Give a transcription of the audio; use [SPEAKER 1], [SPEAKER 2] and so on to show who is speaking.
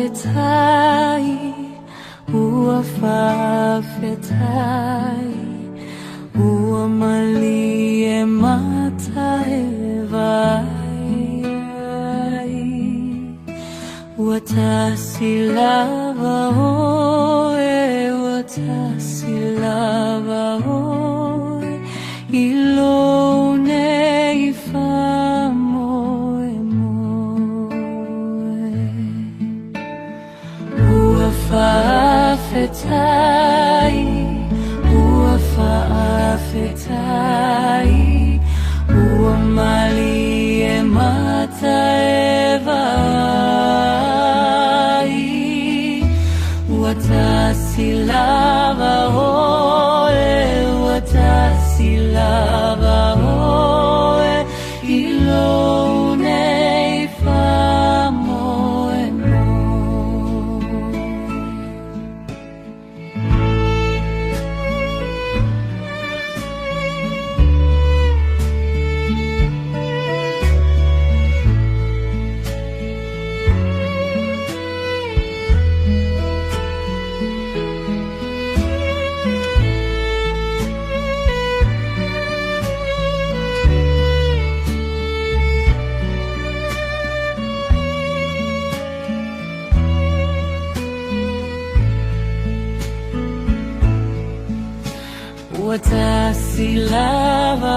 [SPEAKER 1] Uafafetai, uafafetai, uamalie mataevai, watasilava oe, watasilava oe, ilone ifamoe moe. Uafafetai, uafafetai, uamalie mataevai, watasilava oe, watasilava oe, ilone ifamoe moe. Watasilava